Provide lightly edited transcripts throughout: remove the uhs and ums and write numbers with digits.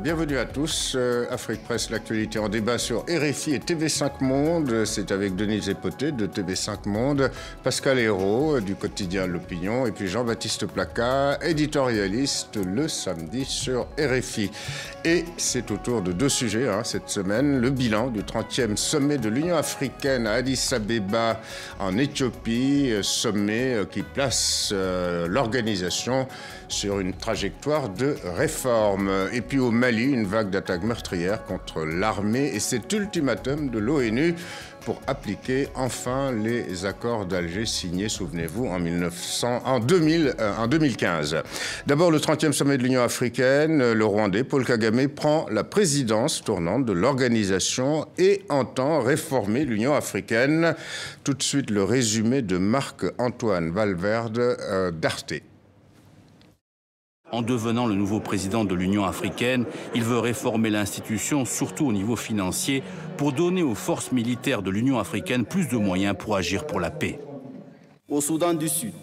Bienvenue à tous. Afrique Presse, l'actualité en débat sur RFI et TV5 Monde. C'est avec Denise Epoté de TV5 Monde, Pascal Hérault du quotidien L'Opinion et puis Jean-Baptiste Placat, éditorialiste le samedi sur RFI. Et c'est autour de deux sujets cette semaine. Le bilan du 30e sommet de l'Union africaine à Addis Abeba en Éthiopie, sommet qui place l'organisation sur une trajectoire de réforme. Et puis au Mali, une vague d'attaques meurtrières contre l'armée et cet ultimatum de l'ONU pour appliquer enfin les accords d'Alger signés, souvenez-vous, en 2015. D'abord, le 30e sommet de l'Union africaine, le Rwandais Paul Kagame prend la présidence tournante de l'organisation et entend réformer l'Union africaine. Tout de suite, le résumé de Marc-Antoine Valverde d'Arte. En devenant le nouveau président de l'Union africaine, il veut réformer l'institution, surtout au niveau financier, pour donner aux forces militaires de l'Union africaine plus de moyens pour agir pour la paix. Au Soudan du Sud,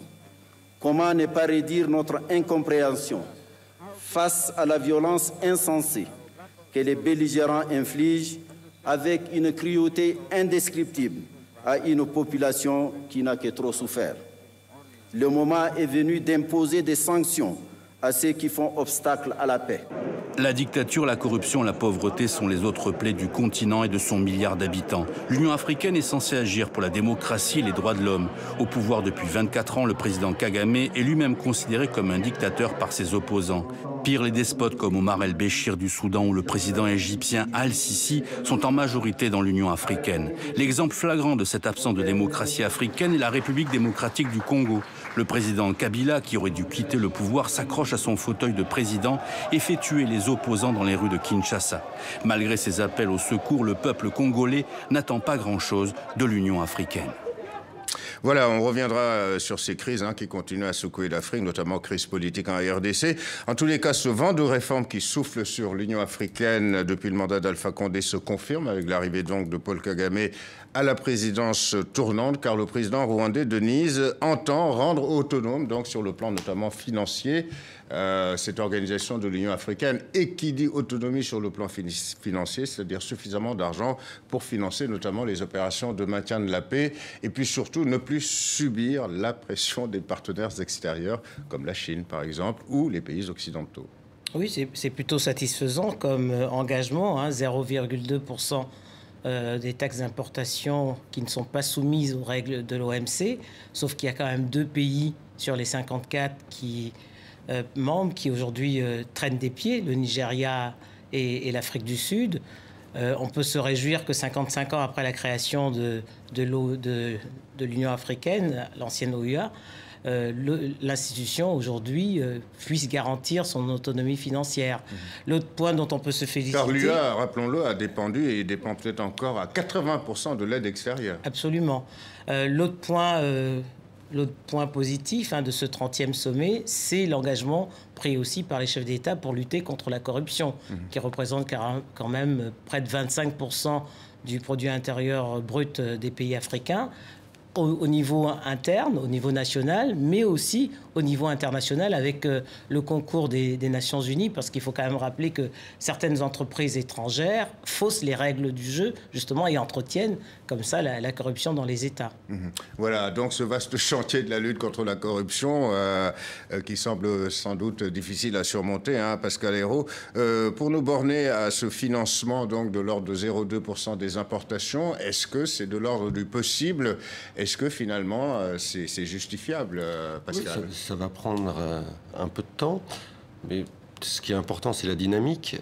comment ne pas réduire notre incompréhension face à la violence insensée que les belligérants infligent avec une cruauté indescriptible à une population qui n'a que trop souffert. Le moment est venu d'imposer des sanctions à ceux qui font obstacle à la paix. La dictature, la corruption, la pauvreté sont les autres plaies du continent et de son milliard d'habitants. L'Union africaine est censée agir pour la démocratie et les droits de l'homme. Au pouvoir depuis 24 ans, le président Kagame est lui-même considéré comme un dictateur par ses opposants. Pire, les despotes comme Omar el-Béchir du Soudan ou le président égyptien Al-Sisi sont en majorité dans l'Union africaine. L'exemple flagrant de cette absence de démocratie africaine est la République démocratique du Congo. Le président Kabila, qui aurait dû quitter le pouvoir, s'accroche à son fauteuil de président et fait tuer les opposants dans les rues de Kinshasa. Malgré ses appels au secours, le peuple congolais n'attend pas grand-chose de l'Union africaine. Voilà, on reviendra sur ces crises qui continuent à secouer l'Afrique, notamment crise politique en RDC. En tous les cas, ce vent de réforme qui souffle sur l'Union africaine depuis le mandat d'Alpha Condé se confirme avec l'arrivée donc de Paul Kagame à la présidence tournante, car le président rwandais Denise entend rendre autonome, donc sur le plan notamment financier, cette organisation de l'Union africaine. Et qui dit autonomie sur le plan financier, c'est-à-dire suffisamment d'argent pour financer notamment les opérations de maintien de la paix, et puis surtout ne plus subir la pression des partenaires extérieurs, comme la Chine par exemple, ou les pays occidentaux. Oui, c'est plutôt satisfaisant comme engagement, 0,2% des taxes d'importation qui ne sont pas soumises aux règles de l'OMC, sauf qu'il y a quand même 2 pays sur les 54 membres qui aujourd'hui traînent des pieds, le Nigeria et l'Afrique du Sud. On peut se réjouir que 55 ans après la création de l'Union africaine, l'ancienne OUA, l'institution aujourd'hui puisse garantir son autonomie financière. L'autre point dont on peut se féliciter... Car l'UA, rappelons-le, a dépendu et dépend peut-être encore à 80% de l'aide extérieure. Absolument. L'autre point positif de ce 30e sommet, c'est l'engagement pris aussi par les chefs d'État pour lutter contre la corruption, qui représente quand même près de 25% du produit intérieur brut des pays africains, au niveau interne, au niveau national, mais aussi au niveau international avec le concours des Nations Unies, parce qu'il faut quand même rappeler que certaines entreprises étrangères faussent les règles du jeu, justement, et entretiennent comme ça la corruption dans les États. Voilà, donc ce vaste chantier de la lutte contre la corruption qui semble sans doute difficile à surmonter, Pascal Hérault. Pour nous borner à ce financement donc de l'ordre de 0,2% des importations, est-ce que c'est de l'ordre du possible ? Est-ce que finalement c'est justifiable, Pascal ? Oui, ça va prendre un peu de temps, mais ce qui est important, c'est la dynamique.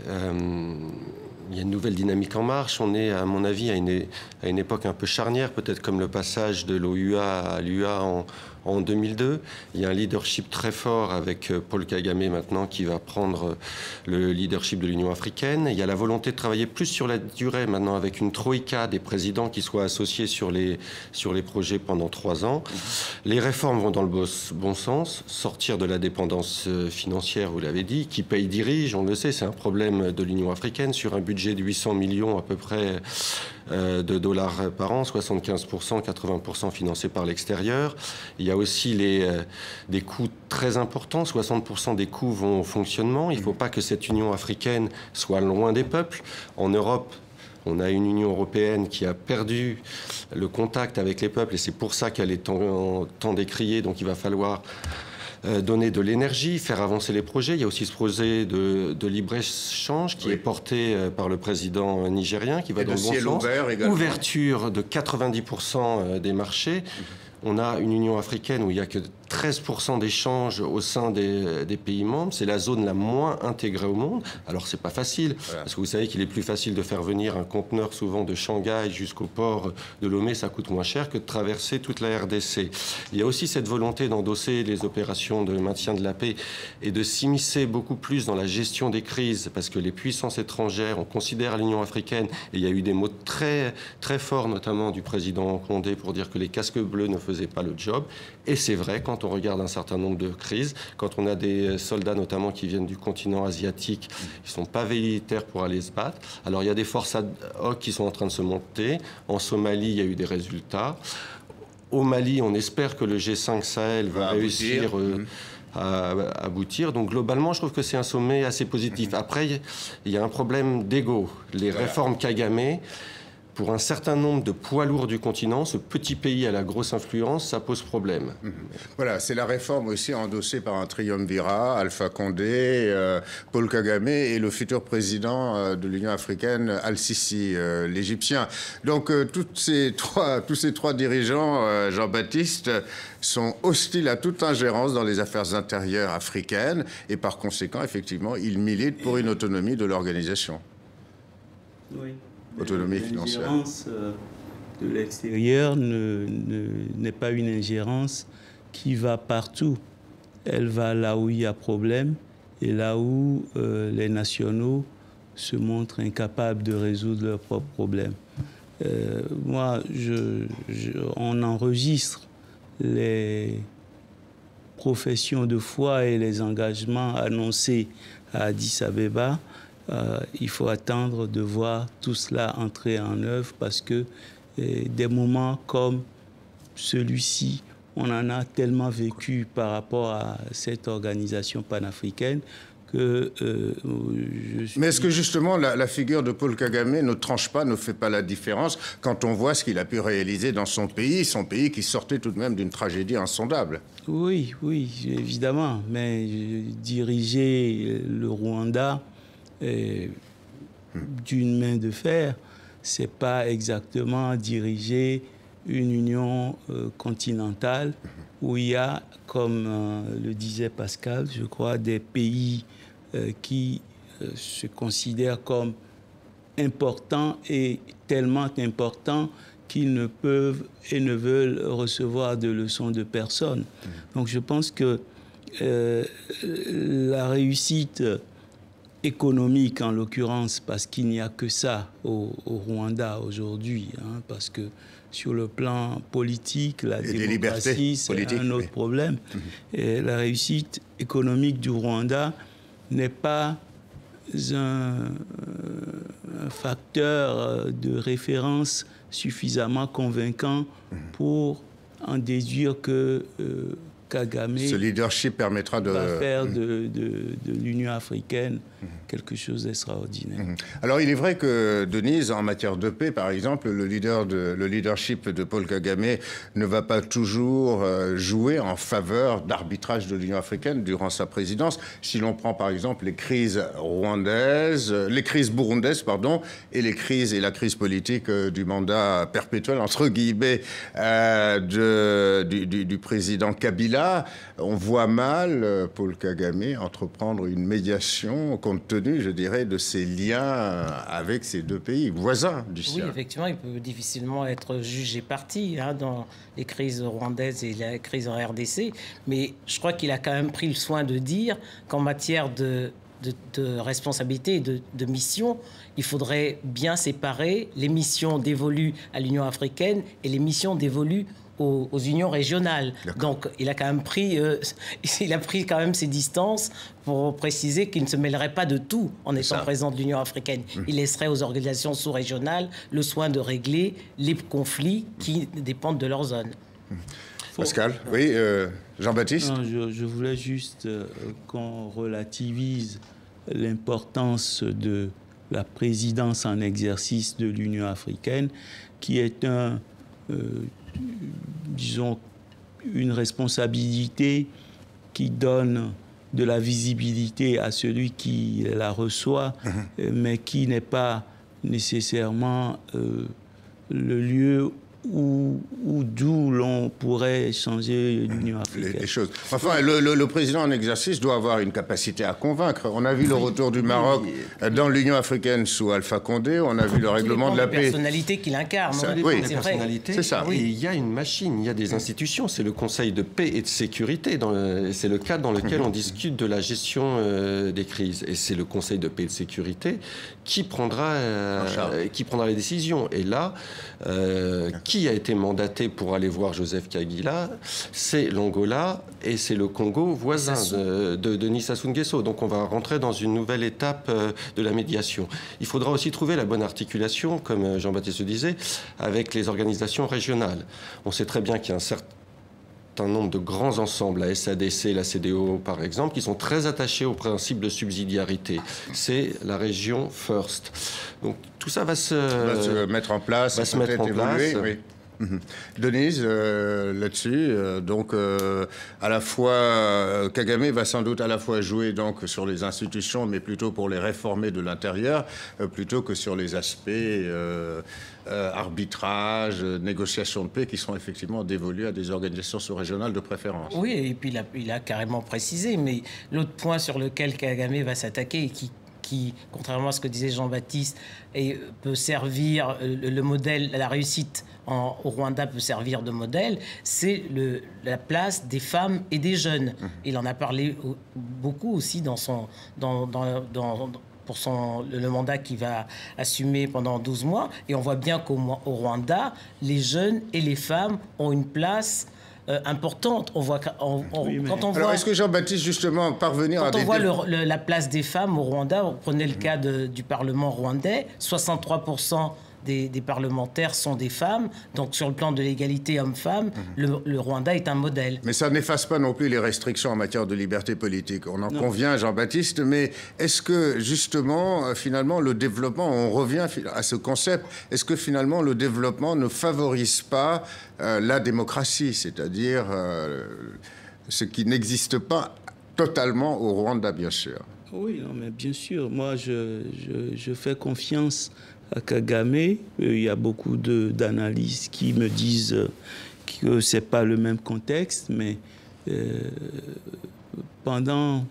Il y a une nouvelle dynamique en marche. On est, à mon avis, à une époque un peu charnière, peut-être comme le passage de l'OUA à l'UA en 2002. Il y a un leadership très fort avec Paul Kagame maintenant qui va prendre le leadership de l'Union africaine. Il y a la volonté de travailler plus sur la durée maintenant avec une troïka des présidents qui soient associés sur les projets pendant 3 ans. Les réformes vont dans le bon sens. Sortir de la dépendance financière, vous l'avez dit. Qui paye dirige, on le sait, c'est un problème de l'Union africaine sur un budget de 800 millions à peu près de dollars par an, 75%, 80% financés par l'extérieur. Il y a aussi des coûts très importants, 60% des coûts vont au fonctionnement. Il ne faut pas que cette Union africaine soit loin des peuples. En Europe, on a une Union européenne qui a perdu le contact avec les peuples et c'est pour ça qu'elle est tant décriée. Donc il va falloir donner de l'énergie, faire avancer les projets. Il y a aussi ce projet de libre-échange qui est porté par le président nigérien, qui va dans le bon sens. Ouverture de 90% des marchés. On a une Union africaine où il n'y a que 13% d'échanges au sein des pays membres. C'est la zone la moins intégrée au monde. Alors, c'est pas facile, parce que vous savez qu'il est plus facile de faire venir un conteneur souvent de Shanghai jusqu'au port de Lomé. Ça coûte moins cher que de traverser toute la RDC. Il y a aussi cette volonté d'endosser les opérations de maintien de la paix et de s'immiscer beaucoup plus dans la gestion des crises, parce que les puissances étrangères, on considère l'Union africaine, et il y a eu des mots très, très forts, notamment du président Condé, pour dire que les casques bleus ne faisaient pas le job. Et c'est vrai, quand on regarde un certain nombre de crises, quand on a des soldats notamment qui viennent du continent asiatique, ils ne sont pas militaires pour aller se battre. Alors il y a des forces ad hoc qui sont en train de se monter. En Somalie, il y a eu des résultats. Au Mali, on espère que le G5 Sahel va réussir à aboutir. Donc globalement, je trouve que c'est un sommet assez positif. Après, il y a un problème d'ego. Les réformes Kagame, pour un certain nombre de poids lourds du continent, ce petit pays à la grosse influence, ça pose problème. Voilà, c'est la réforme aussi endossée par un triumvirat, Alpha Condé, Paul Kagame et le futur président de l'Union africaine, Al-Sisi, l'Égyptien. Donc tous ces trois dirigeants, Jean-Baptiste, sont hostiles à toute ingérence dans les affaires intérieures africaines et par conséquent, effectivement, ils militent pour une autonomie de l'organisation. Oui. Autonomie financière. L'ingérence de l'extérieur n'est pas une ingérence qui va partout. Elle va là où il y a problème et là où les nationaux se montrent incapables de résoudre leurs propres problèmes. Moi, on enregistre les professions de foi et les engagements annoncés à Addis Abeba. Il faut attendre de voir tout cela entrer en œuvre parce que des moments comme celui-ci, on en a tellement vécu par rapport à cette organisation panafricaine que Mais est-ce que justement la figure de Paul Kagame ne tranche pas, ne fait pas la différence quand on voit ce qu'il a pu réaliser dans son pays qui sortait tout de même d'une tragédie insondable? Oui, évidemment, mais diriger le Rwanda d'une main de fer, c'est pas exactement diriger une union continentale où il y a, comme le disait Pascal, je crois, des pays qui se considèrent comme importants et tellement importants qu'ils ne peuvent et ne veulent recevoir de leçons de personne. Donc je pense que la réussite économique en l'occurrence, parce qu'il n'y a que ça au Rwanda aujourd'hui, hein, parce que sur le plan politique, la démocratie, c'est un autre problème. Et la réussite économique du Rwanda n'est pas un facteur de référence suffisamment convaincant pour en déduire que Kagame ce leadership permettra va faire de l'Union africaine quelque chose d'extraordinaire. Alors il est vrai que, Denise, en matière de paix, par exemple, le leadership de Paul Kagame ne va pas toujours jouer en faveur d'arbitrage de l'Union africaine durant sa présidence. Si l'on prend par exemple les crises burundaises, pardon, et la crise politique du mandat perpétuel, entre guillemets, du président Kabila, là, on voit mal Paul Kagame entreprendre une médiation compte tenu, je dirais, de ses liens avec ces deux pays voisins du sien. Oui, effectivement, il peut difficilement être jugé parti dans les crises rwandaises et la crise en RDC, mais je crois qu'il a quand même pris le soin de dire qu'en matière de responsabilité et de mission, il faudrait bien séparer les missions dévolues à l'Union africaine et les missions dévolues aux unions régionales. Donc, il a quand même pris quand même ses distances pour préciser qu'il ne se mêlerait pas de tout en étant président de l'Union africaine. Il laisserait aux organisations sous-régionales le soin de régler les conflits qui dépendent de leur zone. Pascal, oui, Jean-Baptiste. Je voulais juste qu'on relativise l'importance de la présidence en exercice de l'Union africaine, qui est disons, une responsabilité qui donne de la visibilité à celui qui la reçoit, mais qui n'est pas nécessairement le lieu d'où l'on pourrait changer l'Union africaine. Les choses. Enfin, le président en exercice doit avoir une capacité à convaincre. On a vu le retour du Maroc dans l'Union africaine sous Alpha Condé. On a vu le règlement de la paix. La personnalité qu'il incarne. Oui, c'est vrai. C'est ça. Et il y a une machine, il y a des institutions. C'est le Conseil de paix et de sécurité. C'est le cadre dans lequel on discute de la gestion des crises. Et c'est le Conseil de paix et de sécurité qui prendra les décisions. Et là, qui a été mandaté pour aller voir Joseph Kabila? C'est l'Angola et c'est le Congo voisin de Denis Sassou Nguesso. Donc on va rentrer dans une nouvelle étape de la médiation. Il faudra aussi trouver la bonne articulation, comme Jean-Baptiste le disait, avec les organisations régionales. On sait très bien qu'il y a un certain nombre de grands ensembles, la SADC, la CEDEAO par exemple, qui sont très attachés au principe de subsidiarité. C'est la région first. Donc tout ça va se mettre en place, va se mettre en évoluer, place. Oui. Denise, là-dessus, donc à la fois Kagame va sans doute à la fois jouer donc sur les institutions, mais plutôt pour les réformer de l'intérieur, plutôt que sur les aspects arbitrage, négociation de paix qui sont effectivement dévolus à des organisations sous-régionales de préférence. Oui, et puis il a carrément précisé, mais l'autre point sur lequel Kagame va s'attaquer et qui, contrairement à ce que disait Jean-Baptiste, peut servir le modèle, la réussite au Rwanda peut servir de modèle, c'est la place des femmes et des jeunes. Il en a parlé beaucoup aussi pour le mandat qu'il va assumer pendant 12 mois. Et on voit bien qu'au Rwanda, les jeunes et les femmes ont une place importante. On voit Alors, est-ce que Jean-Baptiste, justement, parvenir à... Quand on voit la place des femmes au Rwanda, vous prenez le cas du Parlement rwandais, 63% des parlementaires sont des femmes. Donc, sur le plan de l'égalité homme-femme, le Rwanda est un modèle. Mais ça n'efface pas non plus les restrictions en matière de liberté politique. On en convient, Jean-Baptiste, mais est-ce que, justement, finalement, le développement, on revient à ce concept, est-ce que, finalement, le développement ne favorise pas la démocratie, c'est-à-dire ce qui n'existe pas totalement au Rwanda, bien sûr? Oui, non, mais bien sûr. Moi, je fais confiance à Kagame. Il y a beaucoup d'analystes qui me disent que ce n'est pas le même contexte, mais pendant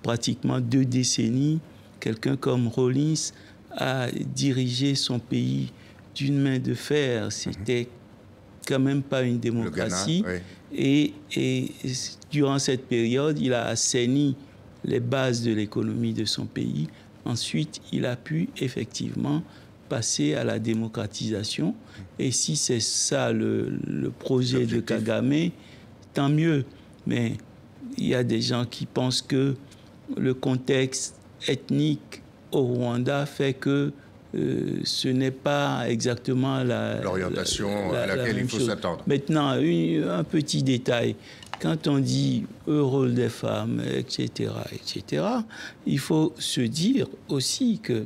pratiquement 2 décennies, quelqu'un comme Rawlings a dirigé son pays d'une main de fer. C'était quand même pas une démocratie. Le Ghana, oui. Et durant cette période, il a assaini les bases de l'économie de son pays. Ensuite, il a pu effectivement passer à la démocratisation. Et si c'est ça le projet de Kagame, tant mieux. Mais il y a des gens qui pensent que le contexte ethnique au Rwanda fait que ce n'est pas exactement l'orientation à laquelle il faut s'attendre. Maintenant, un petit détail. Quand on dit le rôle des femmes, etc., il faut se dire aussi que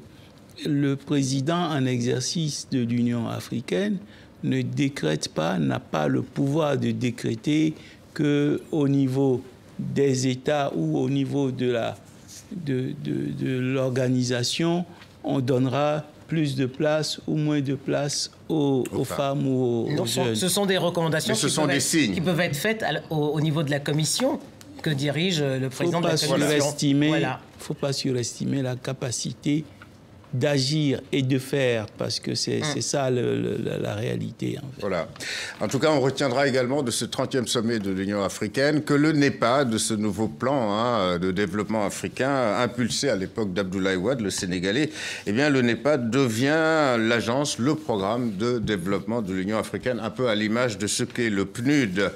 le président en exercice de l'Union africaine ne décrète pas, n'a pas le pouvoir de décréter qu'au niveau des États ou au niveau de l'organisation, on donnera plus de place ou moins de place aux femmes ou aux jeunes. Ce sont des recommandations qui peuvent être faites au niveau de la commission que dirige le président de la commission. Il ne faut pas surestimer la capacité d'agir et de faire, parce que c'est ça la réalité. En fait. Voilà. En tout cas, on retiendra également de ce 30e sommet de l'Union africaine que le NEPAD, de ce nouveau plan de développement africain impulsé à l'époque d'Abdoulaye Wade, le Sénégalais, eh bien, le NEPAD devient l'agence, le programme de développement de l'Union africaine, un peu à l'image de ce qu'est le PNUD.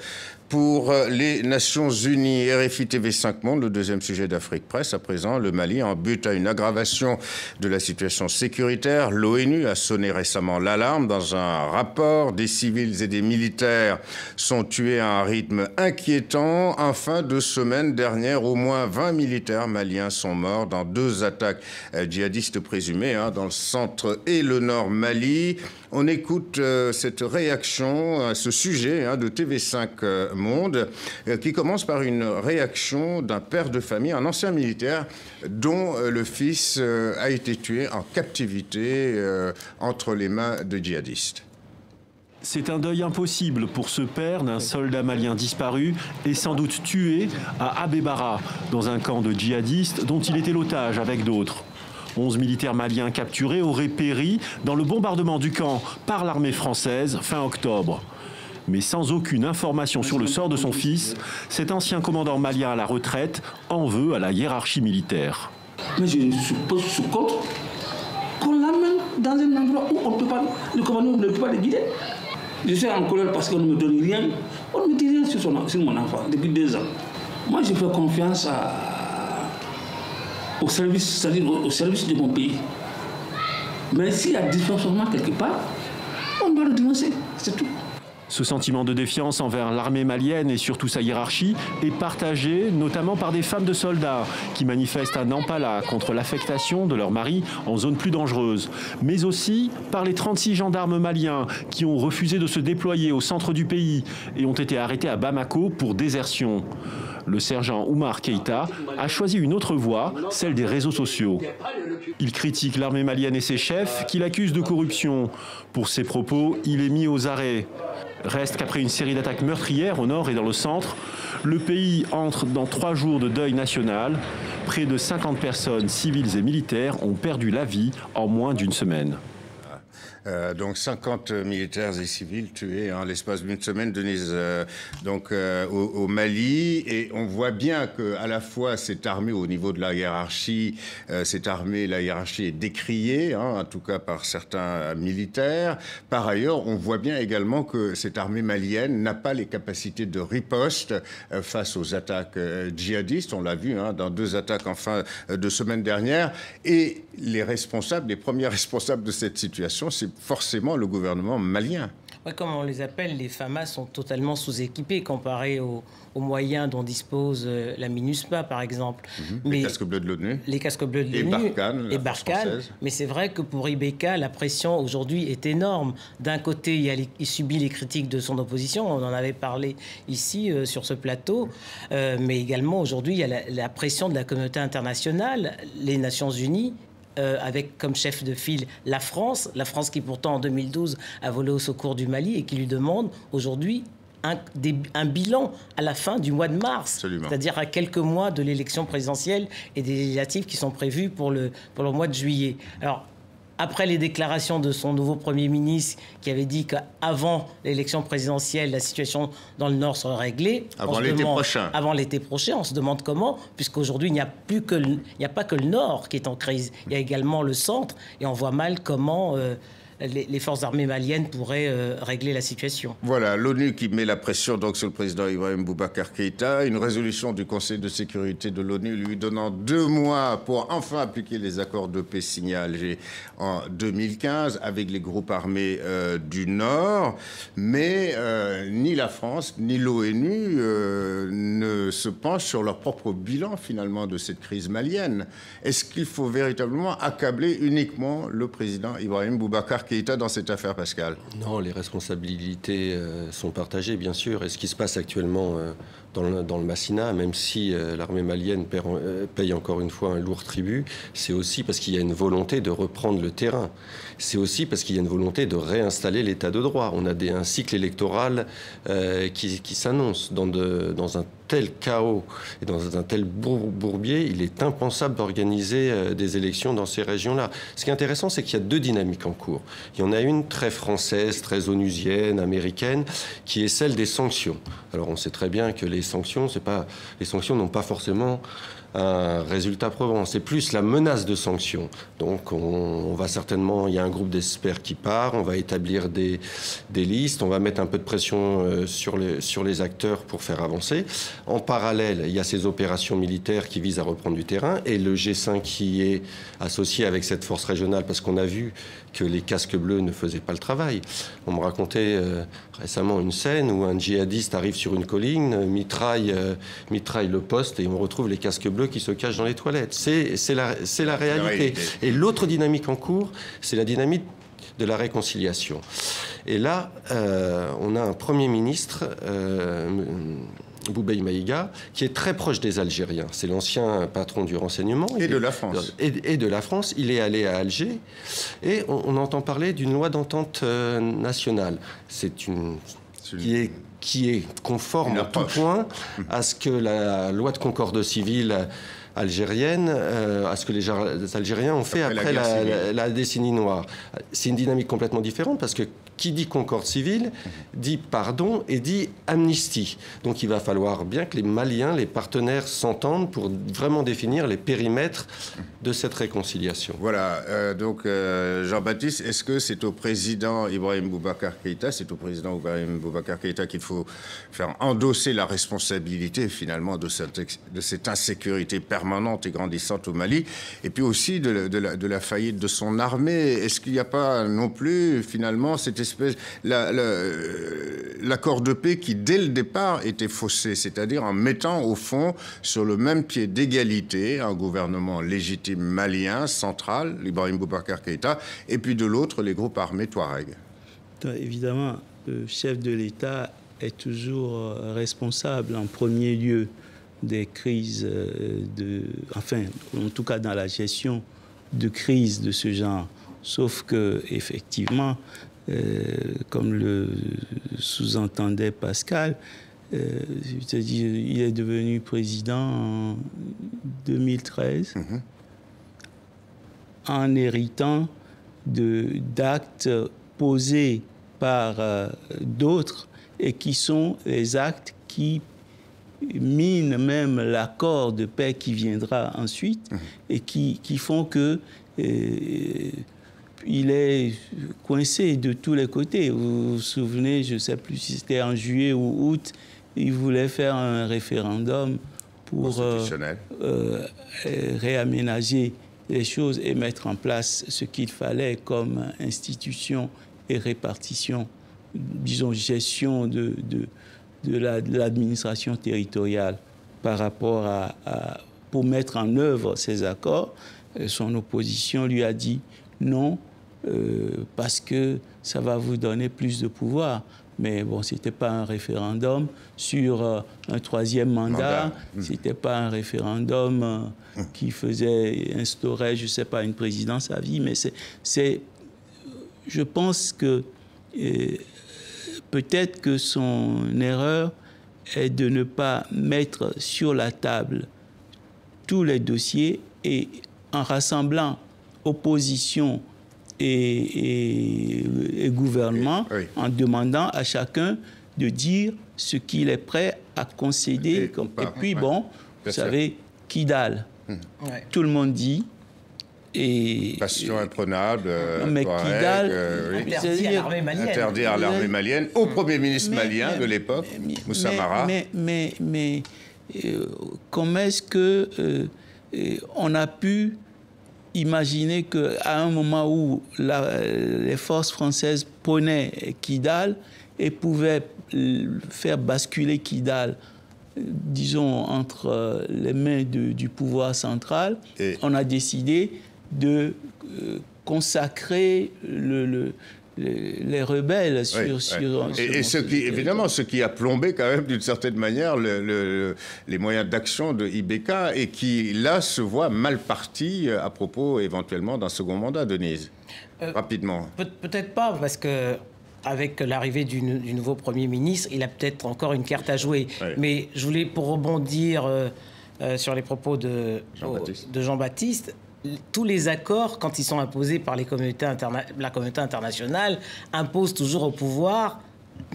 Pour les Nations Unies, RFI TV 5 Monde, le deuxième sujet d'Afrique Presse, à présent, le Mali en but à une aggravation de la situation sécuritaire. L'ONU a sonné récemment l'alarme dans un rapport. Des civils et des militaires sont tués à un rythme inquiétant. En fin de semaine dernière, au moins 20 militaires maliens sont morts dans 2 attaques djihadistes présumées dans le centre et le nord Mali. On écoute cette réaction à ce sujet de TV5 Monde, qui commence par une réaction d'un père de famille, un ancien militaire, dont le fils a été tué en captivité entre les mains de djihadistes. C'est un deuil impossible pour ce père d'un soldat malien disparu et sans doute tué à Abebara, dans un camp de djihadistes dont il était l'otage avec d'autres. 11 militaires maliens capturés auraient péri dans le bombardement du camp par l'armée française fin octobre. Mais sans aucune information sur le sort de son fils, cet ancien commandant malien à la retraite en veut à la hiérarchie militaire. Mais je suppose sous compte qu'on l'amène dans un endroit où on peut pas, le commandant ne peut pas le guider. Je suis en colère parce qu'on ne me donne rien. On ne me dit rien sur mon enfant depuis 2 ans. Moi, je fais confiance au service, c'est-à-dire au service de mon pays. Mais s'il y a dysfonctionnement quelque part, on doit le dénoncer, c'est tout. Ce sentiment de défiance envers l'armée malienne et surtout sa hiérarchie est partagé notamment par des femmes de soldats qui manifestent à Nampala contre l'affectation de leur mari en zone plus dangereuse, mais aussi par les 36 gendarmes maliens qui ont refusé de se déployer au centre du pays et ont été arrêtés à Bamako pour désertion. Le sergent Oumar Keïta a choisi une autre voie, celle des réseaux sociaux. Il critique l'armée malienne et ses chefs qu'il accuse de corruption. Pour ses propos, il est mis aux arrêts. Reste qu'après une série d'attaques meurtrières au nord et dans le centre, le pays entre dans 3 jours de deuil national. Près de 50 personnes civiles et militaires ont perdu la vie en moins d'1 semaine. Donc 50 militaires et civils tués en l'espace d'une semaine, Denise, au Mali. Et on voit bien qu'à la fois cette armée, au niveau de la hiérarchie, la hiérarchie est décriée, en tout cas par certains militaires. Par ailleurs, on voit bien également que cette armée malienne n'a pas les capacités de riposte face aux attaques djihadistes. On l'a vu dans 2 attaques en fin de semaine dernière. Et les premiers responsables de cette situation, c'est forcément le gouvernement malien. Ouais, comme on les appelle, les FAMA sont totalement sous-équipés comparés aux moyens dont dispose la MINUSMA, par exemple. Les casques bleus de l'ONU. Les casques bleus de l'ONU. Et Barkhane. Mais c'est vrai que pour Ibeka, la pression aujourd'hui est énorme. D'un côté, il subit les critiques de son opposition. On en avait parlé ici, sur ce plateau. Mais également, aujourd'hui, il y a la pression de la communauté internationale, les Nations Unies, avec comme chef de file la France qui pourtant en 2012 a volé au secours du Mali et qui lui demande aujourd'hui un bilan à la fin du mois de mars, c'est-à-dire à quelques mois de l'élection présidentielle et des législatives qui sont prévues pour le mois de juillet. Alors, après les déclarations de son nouveau Premier ministre qui avait dit qu'avant l'élection présidentielle, la situation dans le Nord serait réglée. Avant l'été prochain. Avant l'été prochain, on se demande comment, puisqu'aujourd'hui, il n'y a pas que le Nord qui est en crise. Il y a également le centre et on voit mal comment les forces armées maliennes pourraient régler la situation. Voilà, l'ONU qui met la pression donc sur le président Ibrahim Boubacar Keïta. Une résolution du Conseil de sécurité de l'ONU lui donnant 2 mois pour enfin appliquer les accords de paix signés à Alger en 2015 avec les groupes armés du Nord. Mais ni la France ni l'ONU ne se penchent sur leur propre bilan finalement de cette crise malienne. Est-ce qu'il faut véritablement accabler uniquement le président Ibrahim Boubacar Keïta dans cette affaire, Pascal? Non, les responsabilités sont partagées, bien sûr. Et ce qui se passe actuellement dans le Massina, même si l'armée malienne paye encore une fois un lourd tribut, c'est aussi parce qu'il y a une volonté de reprendre le terrain. C'est aussi parce qu'il y a une volonté de réinstaller l'état de droit. On a un cycle électoral qui s'annonce dans un tel chaos et dans un tel bourbier, il est impensable d'organiser des élections dans ces régions-là. Ce qui est intéressant, c'est qu'il y a deux dynamiques en cours. Il y en a une très française, très onusienne, américaine, qui est celle des sanctions. Alors on sait très bien que les sanctions n'ont pas forcément un résultat probant. C'est plus la menace de sanctions. Donc on va certainement, il y a un groupe d'experts qui part, on va établir des listes, on va mettre un peu de pression sur les acteurs pour faire avancer. En parallèle, il y a ces opérations militaires qui visent à reprendre du terrain et le G5 qui est associé avec cette force régionale parce qu'on a vu que les casques bleus ne faisaient pas le travail. On me racontait récemment une scène où un djihadiste arrive sur une colline, mitraille le poste et on retrouve les casques bleus qui se cachent dans les toilettes. C'est la réalité. Et l'autre dynamique en cours, c'est la dynamique de la réconciliation. Et là, on a un Premier ministre, Boubeï Maïga, qui est très proche des Algériens. C'est l'ancien patron du renseignement. Et de la France. Et de la France. Il est allé à Alger et on entend parler d'une loi d'entente nationale. Qui est conforme en tout point à ce que la loi de concorde civile algérienne, à ce que les Algériens ont fait après la décennie noire. C'est une dynamique complètement différente parce que qui dit concorde civile dit pardon et dit amnistie. Donc il va falloir bien que les Maliens, les partenaires s'entendent pour vraiment définir les périmètres de cette réconciliation. Voilà, donc Jean-Baptiste, est-ce que c'est au président Ibrahim Boubacar Keïta, qu'il faut faire endosser la responsabilité finalement de cette insécurité permanente et grandissante au Mali, et puis aussi de la faillite de son armée? Est-ce qu'il n'y a pas non plus finalement cette espèce, l'accord de paix qui dès le départ était faussé, c'est-à-dire en mettant au fond sur le même pied d'égalité un gouvernement légitime malien, central, Ibrahim Boubacar Keïta, et puis de l'autre les groupes armés Touareg? Évidemment, le chef de l'État est toujours responsable en premier lieu des crises, en tout cas dans la gestion de crises de ce genre. Sauf que, effectivement, comme le sous-entendait Pascal, il est devenu président en 2013 en héritant d'actes posés par d'autres et qui sont les actes qui minent même l'accord de paix qui viendra ensuite et qui font que il est coincé de tous les côtés. Vous vous souvenez, je ne sais plus si c'était en juillet ou août, il voulait faire un référendum pour réaménager les choses et mettre en place ce qu'il fallait comme institution et répartition, disons, gestion de l'administration territoriale par rapport pour mettre en œuvre ces accords. Son opposition lui a dit non, parce que ça va vous donner plus de pouvoir. Mais bon, ce n'était pas un référendum sur un troisième mandat, ce n'était pas un référendum qui instaurait, je ne sais pas, une présidence à vie, mais je pense que peut-être que son erreur est de ne pas mettre sur la table tous les dossiers et en rassemblant opposition et gouvernement, en demandant à chacun de dire ce qu'il est prêt à concéder. Et puis, bon, vous savez, Kidal, tout le monde dit. Passion imprenable, mais Kidal, interdit à l'armée malienne, au Premier ministre malien de l'époque, Moussa Mara. Mais comment est-ce que on a pu imaginer qu'à un moment où les forces françaises prenaient Kidal et pouvaient faire basculer Kidal, disons, entre les mains du pouvoir central, on a décidé de consacrer les rebelles et évidemment, ce qui a plombé quand même d'une certaine manière les moyens d'action de IBK et qui, là, se voit mal parti à propos éventuellement d'un second mandat, Denise. Rapidement. Peut-être pas, parce que avec l'arrivée du nouveau Premier ministre, il a peut-être encore une carte à jouer. Ouais. Mais je voulais, pour rebondir sur les propos de Jean-Baptiste, tous les accords, quand ils sont imposés par la communauté internationale, imposent toujours au pouvoir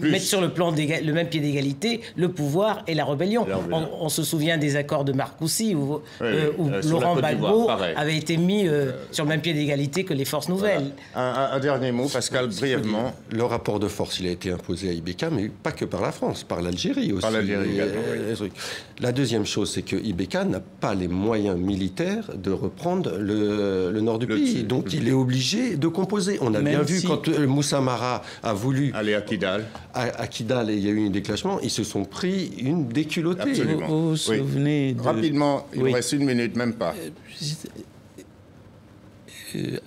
mettre sur le même pied d'égalité le pouvoir et la rébellion. On se souvient des accords de Marcoussis où Laurent Gbagbo avait été mis sur le même pied d'égalité que les forces nouvelles. Voilà. Un dernier mot, Pascal, brièvement. Le rapport de force, il a été imposé à IBK, mais pas que par la France, par l'Algérie aussi. Par l'Algérie également, oui. La deuxième chose, c'est que IBK n'a pas les moyens militaires de reprendre le nord du pays. Donc il est obligé de composer. On a bien vu quand Moussa Mara a voulu aller à Kidal. À Kidal, et il y a eu un déclassement, ils se sont pris une déculottée. Absolument. Vous vous souvenez de... Rapidement, il nous reste une minute, même pas.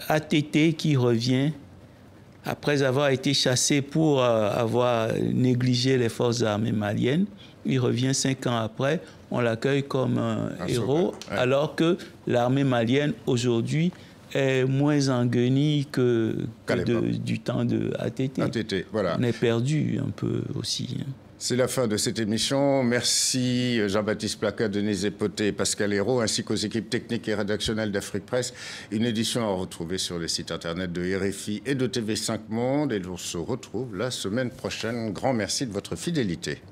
ATT qui revient après avoir été chassé pour avoir négligé les forces armées maliennes. Il revient 5 ans après, on l'accueille comme un héros, alors que l'armée malienne aujourd'hui est moins en guenille que du temps de ATT. Voilà. On est perdu un peu aussi. C'est la fin de cette émission. Merci Jean-Baptiste Placat, Denise Epoté et Pascal Hérault, ainsi qu'aux équipes techniques et rédactionnelles d'Afrique Presse. Une édition à retrouver sur les sites internet de RFI et de TV5 Monde. Et on se retrouve la semaine prochaine. Grand merci de votre fidélité.